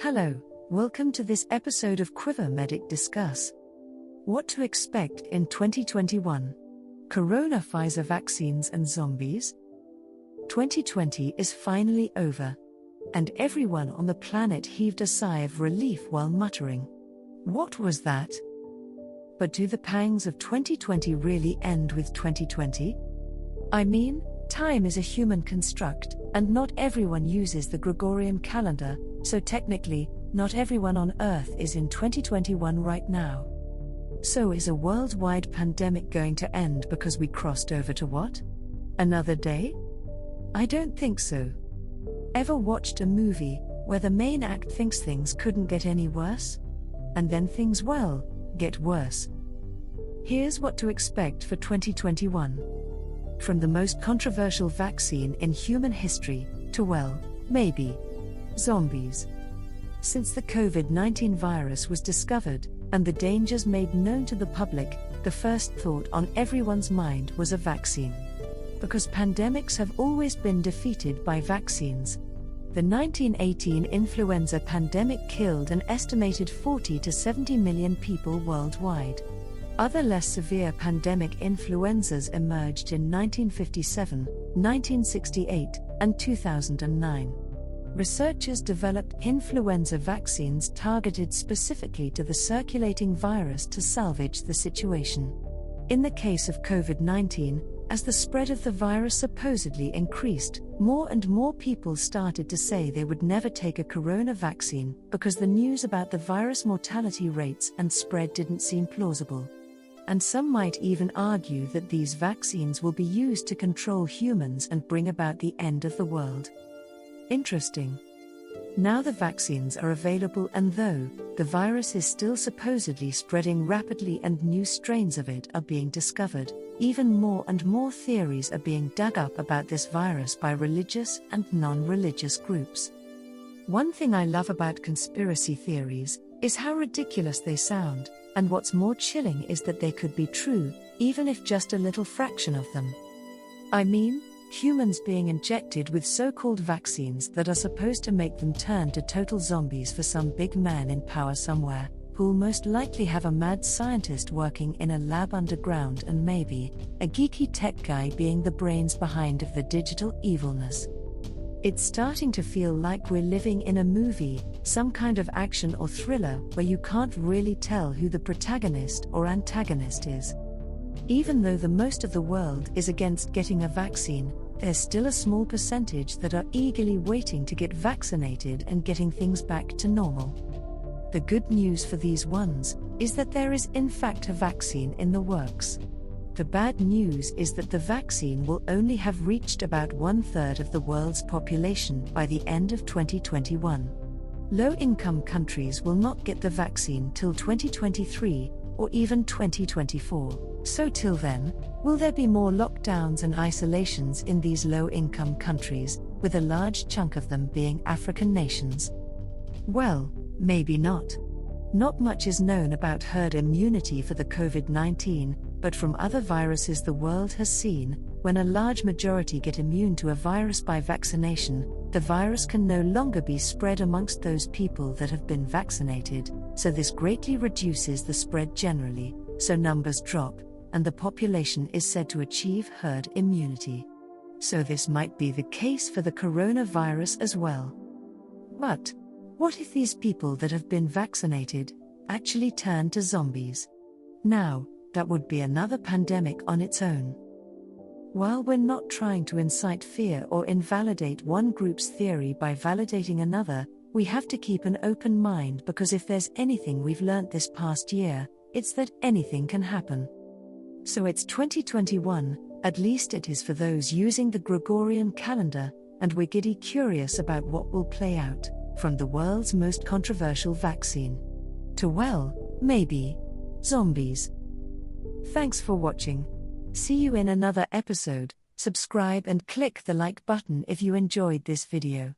Hello, welcome to this episode of Quiver Medic Discuss. What to expect in 2021? Corona, Pfizer vaccines and zombies? 2020 is finally over, and everyone on the planet heaved a sigh of relief while muttering, "What was that?" But do the pangs of 2020 really end with 2020? I mean, time is a human construct, and not everyone uses the Gregorian calendar, so technically, not everyone on Earth is in 2021 right now. So is a worldwide pandemic going to end because we crossed over to what? Another day? I don't think so. Ever watched a movie where the main act thinks things couldn't get any worse? And then things, well, get worse. Here's what to expect for 2021. From the most controversial vaccine in human history, to, well, maybe, zombies. Since the COVID-19 virus was discovered, and the dangers made known to the public, the first thought on everyone's mind was a vaccine. Because pandemics have always been defeated by vaccines. The 1918 influenza pandemic killed an estimated 40 to 70 million people worldwide. Other less severe pandemic influenzas emerged in 1957, 1968, and 2009. Researchers developed influenza vaccines targeted specifically to the circulating virus to salvage the situation. In the case of COVID-19, as the spread of the virus supposedly increased, more and more people started to say they would never take a corona vaccine because the news about the virus mortality rates and spread didn't seem plausible. And some might even argue that these vaccines will be used to control humans and bring about the end of the world. Interesting. Now the vaccines are available, and though the virus is still supposedly spreading rapidly and new strains of it are being discovered, even more and more theories are being dug up about this virus by religious and non-religious groups. One thing I love about conspiracy theories is how ridiculous they sound, and what's more chilling is that they could be true, even if just a little fraction of them. I mean, humans being injected with so-called vaccines that are supposed to make them turn to total zombies for some big man in power somewhere, who'll most likely have a mad scientist working in a lab underground and maybe a geeky tech guy being the brains behind of the digital evilness. It's starting to feel like we're living in a movie, some kind of action or thriller where you can't really tell who the protagonist or antagonist is. Even though the most of the world is against getting a vaccine, there's still a small percentage that are eagerly waiting to get vaccinated and getting things back to normal. The good news for these ones is that there is in fact a vaccine in the works. The bad news is that the vaccine will only have reached about 1/3 of the world's population by the end of 2021. Low-income countries will not get the vaccine till 2023, or even 2024. So till then, will there be more lockdowns and isolations in these low-income countries, with a large chunk of them being African nations? Well, maybe not. Not much is known about herd immunity for the COVID-19, but from other viruses the world has seen, when a large majority get immune to a virus by vaccination, the virus can no longer be spread amongst those people that have been vaccinated, so this greatly reduces the spread generally, so numbers drop, and the population is said to achieve herd immunity. So this might be the case for the coronavirus as well. But what if these people that have been vaccinated actually turn to zombies? Now, that would be another pandemic on its own. While we're not trying to incite fear or invalidate one group's theory by validating another, we have to keep an open mind, because if there's anything we've learnt this past year, it's that anything can happen. So it's 2021, at least it is for those using the Gregorian calendar, and we're giddy curious about what will play out, from the world's most controversial vaccine to, well, maybe, zombies. Thanks for watching. See you in another episode. Subscribe and click the like button if you enjoyed this video.